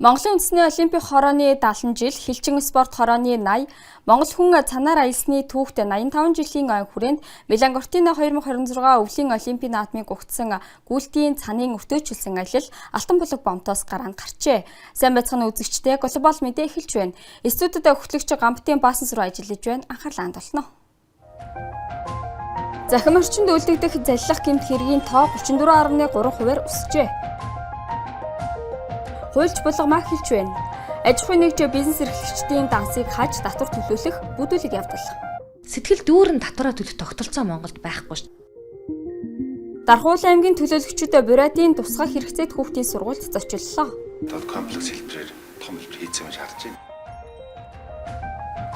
Монголын үндэсний олимпик хорооны 70 жил, хэлчин спорт хорооны 80, Монгол хүн цанаар аялсны түүхт 85 жилийн хүрээнд Милан Кортино 2026 өвлийн олимпийн наадмыг угтсан гүйлтийн цанын өртөөчилсөн аялал Алтан булаг бомтоос гараанд гарчээ. Сайн байцгаана үзэгчдээ, глобал мэдээ эхэлж байна. Студид хөтлөгч Гамбтын Баасанс руу ажиллаж байна. Анхаарлаа хандуулна. Захим орчинд үлдэгдэх заллах гэмт хэргийн тоо 34.3%-аар өсжээ. Хуульч булгамаа хэлж байна. Аж ахуйн нэгж бизнес эрхлэгчдийн дансыг хаж татвар төлөвлөх бүдүүлэг явдал. Сэтгэл дүүрэн татвараа төлөх тогтолцоо Монголд байхгүй шүү. Дархуул аймгийн төлөөлөгчид Буратийн тусгай хэрэгцээт хүүхдийн сургуульд зочиллоо. Комплекс хэлбэрээр том хэлбэр хийцэн гэж харж байна.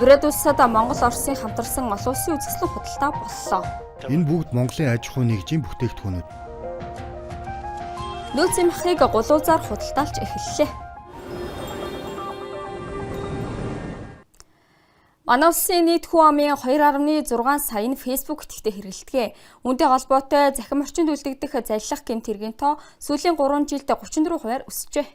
Бурат улсад Монгол Оросын хамтарсан олон улсын үзэсгэлэн худалдаа боллоо. Энэ бүгд Монголын аж ахуйн нэгжийн бүтээгдэхүүнүүд. Нөөцийн махыг гулуузаар худалдаалж эхэллээ. Манай улсын нийт хүн амын 2.6 сая нь Facebook итгэдэг хэрэгэлдэгэ. Үүнтэй холбоотой захим орчинд үлдэгдэх заллах гэмт хэргийн тоо сүүлийн 3 жилд 34%-аар өсжээ.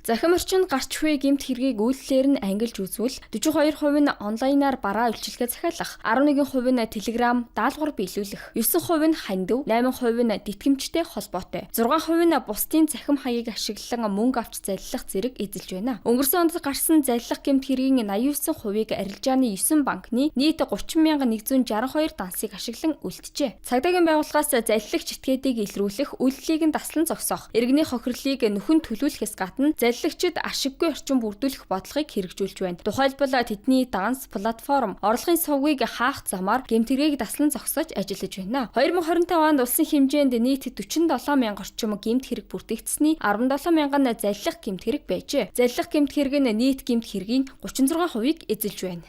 Захим орчинд гарч буй гэмт хэргийг үйлдэлээр нь ангилж үзвэл 42% нь онлайнаар бараа үйлчилгээ захиалах, 11% нь Telegram даалгавар биелүүлэх, 9% нь хандив, 8% нь тэтгэмжтэй холбоотой, 6% нь бусдын захим хаягийг ашиглан мөнгө авч заллах зэрэг эзэлж байна. Өнгөрсөн онд гарсан заллах гэмт хэргийн 89%-ийг арилжааны 9 банкны нийт 30,162 дансыг ашиглан үлджээ. Цагдаагийн байгууллагаас заллагч этгээдийг илрүүлэх, үйлдэлийг нь таслан зогсоох, иргэний хохирлыг нөхөн төлүүлэхээс гадна заллагчид ашиггүй орчин бүрдүүлэх бодлогыг хэрэгжүүлж байна. Тухайлбал тэдний данс платформ орлогын сувгийг хаах замаар гэмтгэрийг таслан зогсоож ажиллаж байна. 2025 онд улсын хэмжээнд нийт 47,000 орчим гэмт хэрэг бүртгэгдсэний 17,000 заллах гэмт хэрэг байжээ. Заллах гэмт хэрэг нь нийт гэмт хэргийн 36%-ийг эзэлж байна.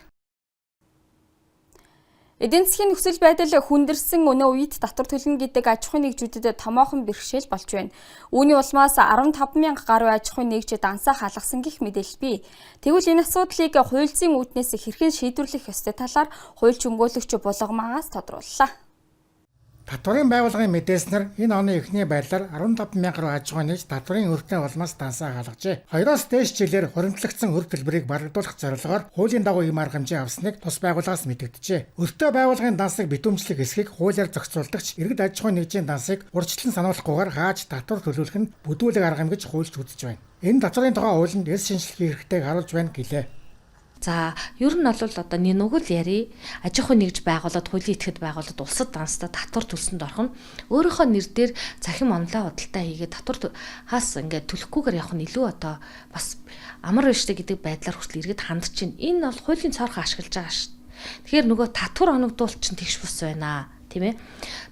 Эдийн засгийн нөхцөл байдал хүндэрсэн өнөө үед татвар төлнө гэдэг аж ахуйн нэгжүүдэд томоохон бэрхшээл болж байна. Үүний улмаас 15,000 гаруй аж ахуйн нэгж дансаа халгасан гэх мэдээлэл бий. Тэгвэл энэ асуудлыг хуульзын үүднээс хэрхэн шийдвэрлэх ёстой талаар хуульч өмгөөлөгч булгамаас тодрууллаа. Татварын байгууллагын мэдээснээр энэ оны эхний байдлаар 15,000 гаруй аж ахуйн нэгж татварын өртөө улмаас дансаа халгажээ. 2-оос дээш жилээр хуримтлагдсан өр төлбөрийг барагдуулах зорилгоор хуулийн дагуу ийм арга хэмжээ авсныг тус байгууллагаас мэдэгджээ. Өртөө байгууллагын дансыг битүүмжлэх эсхийг хуулиар зохицуулдагч иргэд аж ахуйн нэгжийн дансыг урьдчилан сануулахгүйгээр хааж татвар төлөвлөх нь бүдүүлэг арга юм гэж хуульч үзэж байна. Энэ татварын тухай хуулинд эс шинжилгээ хэрэгтэйг харуулж байна гэлээ. За, ер нь бол одоо нүгэл яри аж ахуйн нэгж байгууллагад хуулийн итгэхэд байгууллагад улсад данстай татвар төлсөнд орох нь өөрийнхөө нэр дээр захим онлайн худалдаа хийгээд татвар хаас ингээд төлөхгүйгээр явах нь илүү одоо бас амар биш гэдэг байдлаар хүртэл иргэд хандж байна. Энэ бол хуулийн цоорхоо ашиглаж байгаа шүү. Тэгэхээр нөгөө татвар оногдуул чинь тэгш бус байна. Тийм ээ.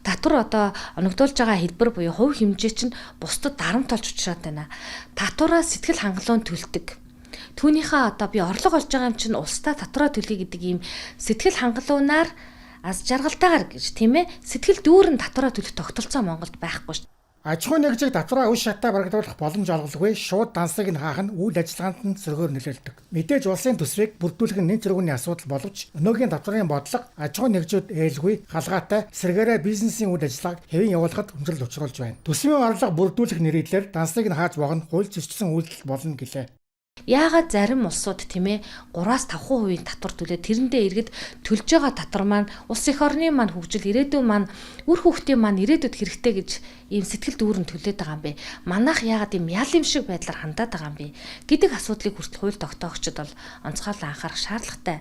Татвар одоо оногдуулж байгаа хэлбэр буюу хувь хэмжээ чинь бусдад дарамт болж учраад байна. Татвараа сэтгэл хангалуун төлдөг. Түүнийхээ одоо би орлого олж байгаа юм чинь улстай татвараа төлье гэдэг ийм сэтгэл хангалуунаар аз жаргалтайгаар гэж тийм ээ сэтгэл дүүрэн татвараа төлөх тогтолцоо Монголд байхгүй шүү. Аж ахуйн нэгжийг татвараа үе шатаа барагдуулах боломж олголгүй шууд дансыг нь хаах нь үйл ажиллагаанд нь сөргөөр нөлөөлдөг. Мэдээж улсын төсвийг бүрдүүлэх нь нэн тэргүүний асуудал боловч өнөөгийн татварын бодлого аж ахуйн нэгжүүд ээлгүй халгаатай эсрэгээрээ бизнесийн үйл ажиллагааг хэвэн явуулахад хүндрэл учруулж байна. Төсвийн орлого бүрдүүлэх нэрээр дансыг нь хааж богоно хууль зөрчсөн үйлдэл болно гэлээ. Яагаад зарим улсууд тийм ээ 3-5% татвар төлөө тэрэндээ иргэд төлж байгаа татвар маань улс эх орны маань хөгжил ирээдүйн маань үр хүүхдийн маань ирээдүйд хэрэгтэй гэж ийм сэтгэл дүүрэн төлөөд байгаа юм бэ. Манайх яагаад ийм ял юм шиг байдлаар хандаад байгаа юм бэ гэдэг асуудлыг хүртэл хууль тогтоогчид бол онцгойлон анхаарах шаардлагатай.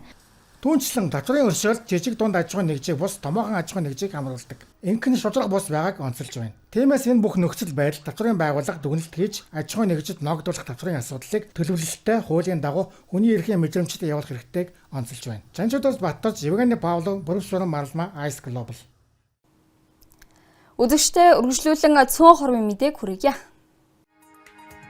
Түүнчлэн татварын өршөөлт жижиг дунд аж ахуйн нэгжийг бус томоохон аж ахуйн нэгжийг хамруулдаг. Инхэн шудраг бус байгааг онцолж байна. Тиймээс энэ бүх нөхцөл байдал татварын байгууллага дүгнэлт хийж аж ахуйн нэгжид ногдуулах татварын асуудлыг төлөвлөлттэй хуулийн дагуу хүний эрхийн мэдрэмжтэй явуулах хэрэгтэйг онцолж байна. Жанчуудаас Баттаж, Евгений Павлов, Борисвор Марлма, Ice Global. Үзэгчдээ үргэлжлүүлэн цөөн хорвын мэдээг хүргье.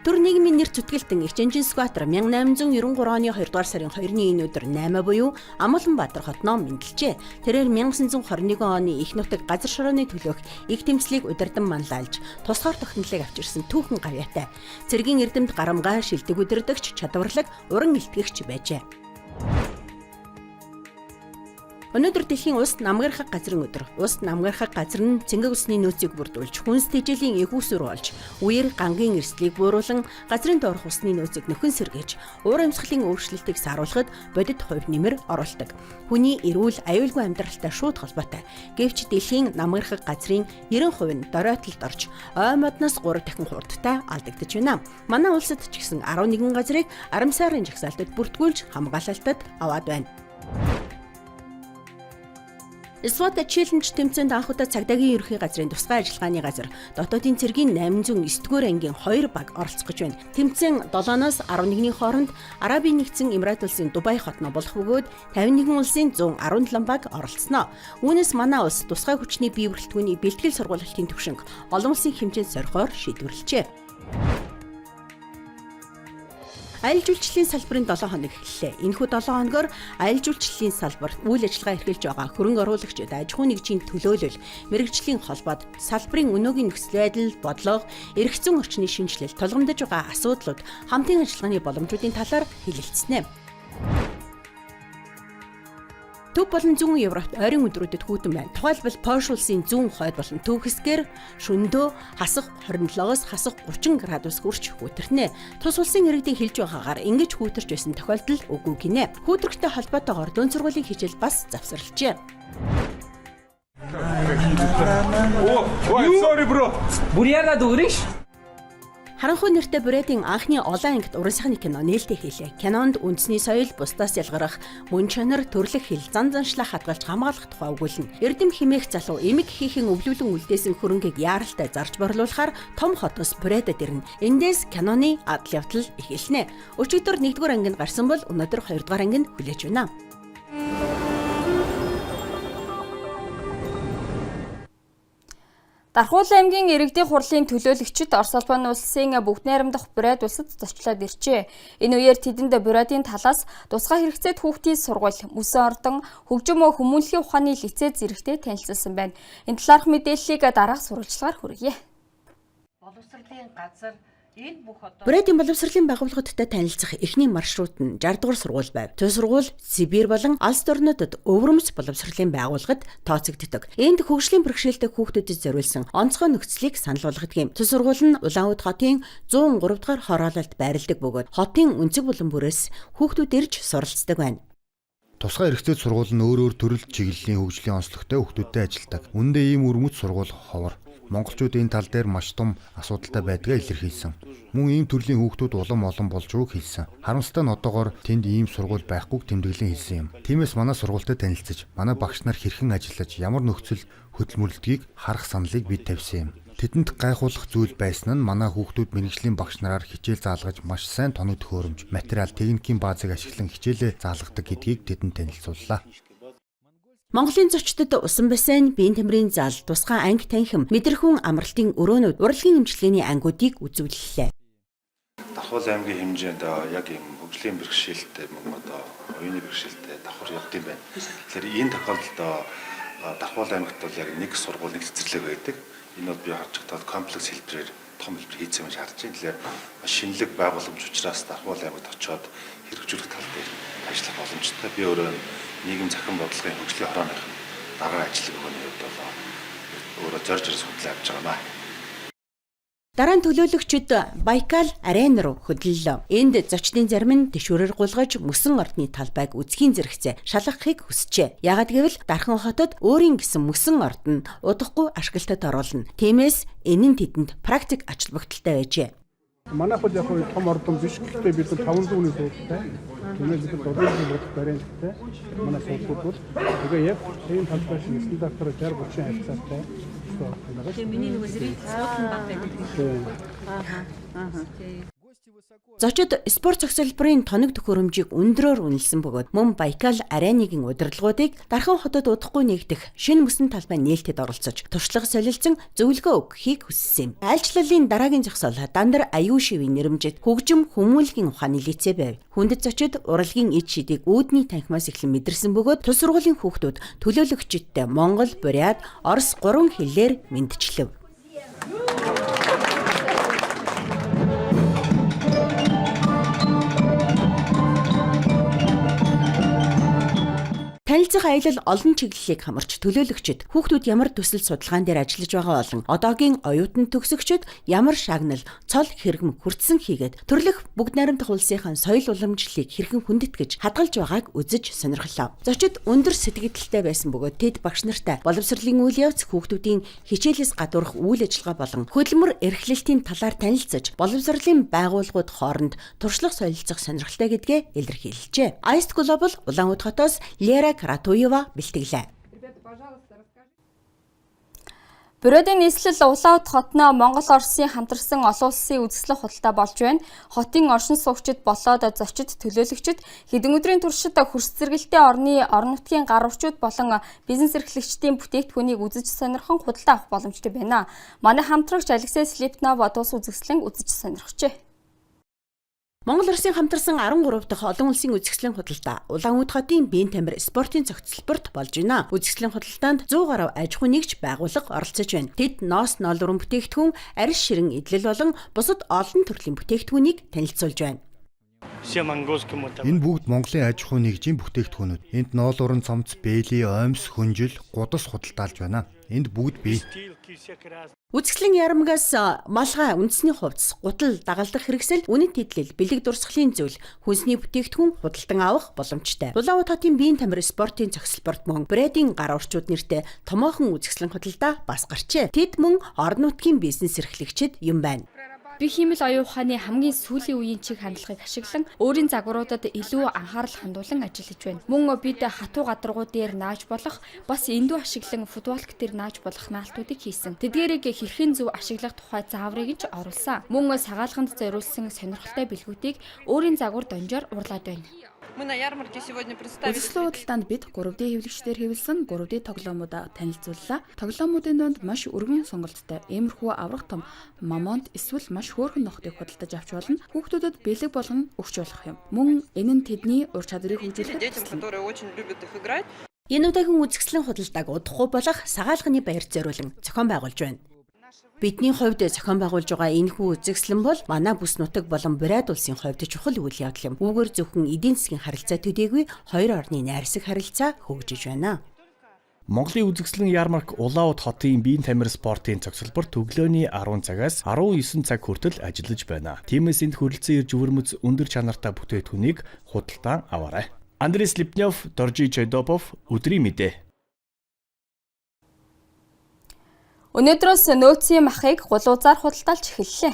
Төр нийгмийн нэр зүтгэлтэн Exchange Squatter 1893 оны 2 дугаар сарын 2-ны энэ өдөр 8 буюу Амгаланбаатар хотноо мэндэлжээ. Тэрээр 1921 оны их нутаг газар шорооны төлөөх их тэмцлийг удирдан манлайлж, тусгаар тогтнолыг авчирсан түүхэн гавьяатай. Цэргийн эрдэмт гарамгай шилдэг удирдагч чадварлаг уран илтгэгч байжээ. Өнөөдөр дэлхийн улс намгархаг газрын өдөр. Улс намгархаг газар нь цэнгэг усны нөөцийг бүрдүүлж, хүнс тэжээлийн эгүүсүр болж, үер гангийн эрсдлийг бууруулан газрын доорх усны нөөцийг нөхөн сэргээж, уур амьсгалын өөрчлөлтийг сааруулахад бодит хувь нэмэр оруулдаг. Хүний эрүүл, аюулгүй амьдралтай шууд холбоотой. Гэвч дэлхийн намгархаг газрын 90% нь доройтолд орж, ой модноос 3 дахин хурдтай алдагдаж байна. Манай улсад ч гэсэн 11 газрыг арамсаарын жагсаалтад бүртгүүлж хамгаалалтад аваад байна. SWOT Challenge тэмцээнд анх удаа цагдаагийн ерөнхий газрын тусгай ажиллагааны газар дотоодын цэргийн 809-р ангийн 2 баг оролцох гэж байна. Тэмцээн 7-оос 11-ний хооронд Арабын нэгдсэн Эмират улсын Дубай хотно болох бөгөөд 51 улсын 117 баг оролцсноо. Үүнээс манай улс тусгай хүчний бие бүрэлдэхүүний бэлтгэл сургалтын төвшинг олон улсын хэмжээнд сорихоор шийдвэрлэжээ. Аялал жуулчлалын салбарын 7 хоног эхэллээ. Энэхүү 7 хоногор аялал жуулчлалын салбарт үйл ажиллагаа эрхэлж байгаа хөрөнгө оруулагчид, аж ахуйн нэгжийн төлөөлөл, мэрэгжлийн холбоод, салбарын өнөөгийн нөхцөл байдал, бодлого, эрх зүйн орчны шинжилэл, тулгамдж байгаа асуудлууд, хамтын ажиллагааны боломжуудын талаар хэлэлцснэ. Төв болон зүүн Европт ойрын өдрүүдэд хүйтэн байна. Тухайлбал Польш улсын зүүн хойд болон төв хэсгээр шөнөдөө хасах 27-оос хасах 30 градус хүрч хүйтэрнэ. Тус улсын иргэдийн хэлж байгаагаар ингэж хүйтэрч байсан тохиолдол үгүй гинэ. Хүйтрэхтэй холбоотойгоор дунд сургуулийн хичээл бас завсарлажээ. Sorry bro. Буряга дүүриш. Харанхуй нэртэй Брэдийн анхны олон ангит уран сайхны кино нээлттэй хийлээ. Кинонд үндэсний соёл, бусдаас ялгарах мөн чанар, төрлөх хэл, зан заншлаа хадгалж хамгаалах тухай өгүүлнэ. Эрдэм химээх залуу эмэг хийхин өвлүүлэн үлдээсэн хөрөнгийг яаралтай зарж борлуулахаар том хотос Брэдэд ирнэ. Эндээс киноны адал явдал эхэлнэ. Өчигдөр 1-р ангинд гарсан бол өнөөдөр 2-р ангинд хүлээж байна. Дархуул аймгийн иргэдийн хурлын төлөөлөгчид Орос улбаны улсын бүгд найрамдах Брэд улсад зочлоод иржээ. Энэ үеэр тэдэнд Брэдийн талаас тусгай хэрэгцээт хүүхдийн сургууль, мөсөн ордон, хөгжим хүмүүнлэгийн ухааны лицей зэрэгтэй танилцуулсан байна. Энэ талаарх мэдээллийг дараах сурвалжлагаар хүргье. Боловсролын газар Брэдийн боловсролын байгууллагуудтай танилцах эхний маршрут нь 60 дугаар сургууль байв. Тэр сургууль Сибирь болон Алс орнуудад өвөрмөц боловсролын байгууллагад тооцогддог. Энд хөгжлийн бэрхшээлтэй хүүхдүүдэд зориулсан онцгой нөхцөлийг санал болгодог юм. Тэр сургууль нь Улаанбаатар хотын 103 дугаар хороололд байрладаг бөгөөд хотын өнцөг булан бүрээс хүүхдүүд ирж суралцдаг байна. Тусгай эрхцээд сургууль нь өөр төрөл чиглэлийн хөгжлийн онцлогтой хүүхдүүдтэй ажилладаг. Үүндээ ийм өрмөц сургууль ховор. Монголчууд энэ тал дээр маш том асуудалтай байдгаа илэрхийлсэн. Мөн ийм төрлийн хүүхдүүд улам олон болж байгааг хэлсэн. Харамсалтай нь одоогоор тэнд ийм сургууль байхгүйг тэмдэглэн хэлсэн юм. Тиймээс манай сургуультай танилцаж, манай багш нар хэрхэн ажиллаж, ямар нөхцөл хөдөлмөрлөлтгийг харах саналыг бид тавьсан юм. Тэдэнд гайхуулах зүйл байсан нь манай хүүхдүүд мэрэгжлийн багш нараар хичээл заалгаж маш сайн тоног төхөөрөмж, материал, техникийн баазыг ашиглан хичээлээ заалгадаг гэдгийг тэдэнд танилцууллаа. Монголын зочдод усан бассейн, биеийн тамирын зал, тусгай анги танхим, мэдрэхүүн амралтын өрөөнүүд, урлагийн эмчилгээний ангиудыг үзүүллээ. Дархуул аймгийн хэмжээнд яг ийм хөгжлийн бэрхшээлтэй мөн оюуны бэрхшээлтэй давхар явдсан байна. Тэгэхээр энэ тохиолдолд Дархуул аймагт бол яг нэг сургууль, нэг цэцэрлэг байдаг. Энэ бол би харж байгаа комплекс хэлбэрээр том хэлбэр хийцэн гэж харж байна. Тэгэхээр шинэлэг байгууламж учраас Дархуул аймагт очиод хэрэгжүүлэх тал дээр ажиллах боломжтой. Би өөрөө нийгэм захин бодлогын хөгжлийн хорооных дараа ажил өгөөний хувьд бол өөрөө зорж ирсэн судлаа авч байгаа маа. Дараа нь төлөөлөгчид Байкал арена руу хөдлөлөө. Энд зочдын зарим нь дэшүүрээр гулгаж мөсөн ордны талбайг үзхийн зэрэгцээ шалгахыг хүсжээ. Яагад гэвэл Дархан хотод өөрийн гэсэн мөсөн ордон удахгүй ашиглалтад оруулна. Тиймээс энэ нь тэдэнд практик ач холбогдолтой байжээ. Манайх бол яг том ордон биш гэхдээ бид 500 хүний суулттай. Тиймээс бид дөрвөн бодох баримттай. Манай суултууд бол тэгээ яг энэ талбай шиг стандартаар 60-30 хавцаатай. Тэгээ миний нөгөө зэрэг суултан баг байдаг. Зочид спорт цогцлбарын тоног төхөөрөмжийг өндрөөр үнэлсэн бөгөөд мөн Байкал аренагийн удирдлагуудыг Дархан хотод удахгүй нэгдэх шинэ мөсөн талбай нээлтэд оролцож туршлага солилцсон зөвлөгөө өгөхийг хүссэн юм. Айлчлалын дараагийн зогсоол Дандар аюу шивийн нэрэмжит хөгжим хүмүүнлэгийн ухааны лицей байв. Хүндэт зочид урлагийн эд шидийг үүдний танхимаас эхлэн мэдэрсэн бөгөөд тус сургуулийн хүүхдүүд төлөөлөгчдтэй Монгол, Бурят, Орос 3 хэлээр мэдчилв. Танилцах аялал олон чиглэлийг хамарч төлөөлөгчд хүүхдүүд ямар төсөл судалгаан дээр ажиллаж байгаа болон одоогийн оюутан төгсөгчд ямар шагнал, цол хэрэгм хүртсэн хийгээд төрлөх бүгд найрамдах улсынхаа соёл уламжлалыг хэрхэн хүндэтгэж хадгалж байгааг үзэж сонирхлоо. Зочид өндөр сэтгэгдэлтэй байсан бөгөөд тэд багш нартай боловсролын үйл явц, хүүхдүүдийн хичээлээс гадуурх үйл ажиллагаа болон хөдөлмөр эрхлэлтийн талаар танилцаж, боловсролын байгууллагууд хооронд туршлага солилцох сонирхолтой гэдгээ илэрхийлжээ. Ice Global Улаанбаатар хотоос Лера Каратуева бэлтгэлээ. Бюродын нийслэл Улаанбаатар хотноо Монгол Оросын хамтарсан олон улсын үзэсгэлэн худалдаа болж байна. Хотын оршин суугчид болоод зочид төлөөлөгчид хэдэн өдрийн туршид хөрс зэрэгэлтэй орон нутгийн гар орчууд болон бизнес эрхлэгчдийн бүтээгдэхүүнийг үзэж сонирхон худалдаа авах боломжтой байна. Манай хамтрагч Алексей Слепнов тус үзэсгэлэн үзэж сонирхжээ. Монгол Оросын хамтарсан 13 дахь олон улсын үзэсгэлэн худалдаа Улаанбаатар хотын биеийн тамир спортын цогцлборт болж байна. Үзэсгэлэн худалдаанд 100 гаруй аж ахуй нэгж байгууллага оролцож байна. Тэд ноос ноолрон бүтээгдэхүүн, арьс ширэн идэл болон бусад олон төрлийн бүтээгдэхүүнийг танилцуулж байна. Энэ бүгд Монголын аж ахуй нэгжийн бүтээгдэхүүнүүд. Энд ноолуран цомц, бээли, оймс, хүнжил, гудас худалдаалж байна. Энд бүгд бий. Үзэсгэлэн ярамгаас малгай, үндэсний хувцас, гутал, дагалдах хэрэгсэл, үнэт тэдлэл, бэлэг дурсгалын зүйл, хүнсний бүтээгдэхүүн худалдан авах боломжтой. Улаанбаатар хотын биеийн тамир спортын цогцлборт мөн брендинг гар орчууд нэртэй томоохон үзэсгэлэн худалдаа бас гарчээ. Тэд мөн орон нутгийн бизнес эрхлэгчид юм байна. Би хиймэл оюун ухааны хамгийн сүүлийн үеийн чиг хандлагыг ашиглан өөрийн загваруудад илүү анхаарал хандуулан ажиллаж байна. Мөн бид хатуу гадаргуу дээр нааж болох, бас эндүү ашиглан футболк дээр нааж болох наалтуудыг хийсэн. Тэдгээрийг хэрхэн зөв ашиглах тухай зааврыг ч оруулсан. Мөн сагаалганд зориулсан сонирхолтой бэлгүүдийг өөрийн загвар донжоор урлаад байна. Үзэсгэлэн худалдаанд бид 3D хэвлэгчдээр хэвлсэн 3D тоглоомуудаа танилцууллаа. Тоглоомуудын донд маш өргөн сонголттой, иймэрхүү аврах том мамонт эсвэл маш хөөрхөн нохтыг худалдаж авч болно. Хүүхдүүдэд бэлэг болгон өгч болох юм. Мөн энэ нь тэдний ур чадварыг хөгжүүлэхэд туслана. Энэ удаагийн үзэсгэлэн худалдааг удахгүй болох сагаалганы баярт зориулан зохион байгуулж байна. Бидний хувьд зохион байгуулж байгаа энэхүү үзэсгэлэн бол манай бүс нутаг болон Бурайд улсын хувьд чухал үйл явдал юм. Үүгээр зөвхөн эдийн засгийн харилцаа төдийгүй хоёр орны найрсаг харилцаа хөгжиж байна. Монголын үзэсгэлэн ярмарк Улаанбаатар хотын биеийн тамир спортын цогцлборт өглөөний 10 цагаас 19 цаг хүртэл ажиллаж байна. Тиймээс энд хүрэлцэн ирж өвөрмөц өндөр чанартай бүтээгдэхүүнийг худалдан аваарай. Андрей Слепнев, Доржи Чойдопов, өдрийн мэдээ. Өнөөдрөөс нөөцийн махыг гулуузаар худалдаалж эхэллээ.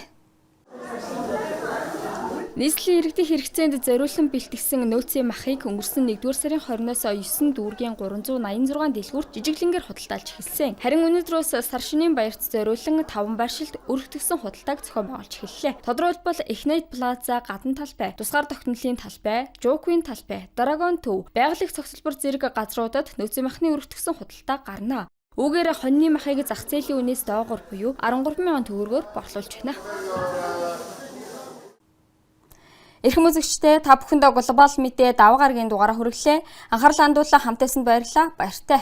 Нийслэлийн иргэдийн хэрэгцээнд зориулсан бэлтгэсэн нөөцийн махыг өнгөрсөн 1-р сарын 20-оос 9 дүүргийн 386 дэлгүүрт жижиглэнгээр худалдаалж эхэлсэн. Харин өнөөдрөөс сар шинийн баярт зориулсан 5 байршилд өргөтгсөн худалдааг зохион байгуулж эхэллээ. Тодорхойлбол Эхнайт Плаза гадна талбай, тусгаар тогтнолын талбай, Жууквийн талбай, Драгон төв, байгаль цогцлбор зэрэг газруудад нөөцийн махны өргөтгсөн худалдаа гарна. Үүгээр хоньны махыг зах зээлийн үнээс доогуур буюу 13,000 төгрөгөөр борлуулж байна. Эрхэм үзэгчдээ та бүхэнд глобал мэдээ даваа гарагийн дугаараа хүргэлээ. Анхаарал хандуулан хамтаасанд баярлалаа. Баяртай.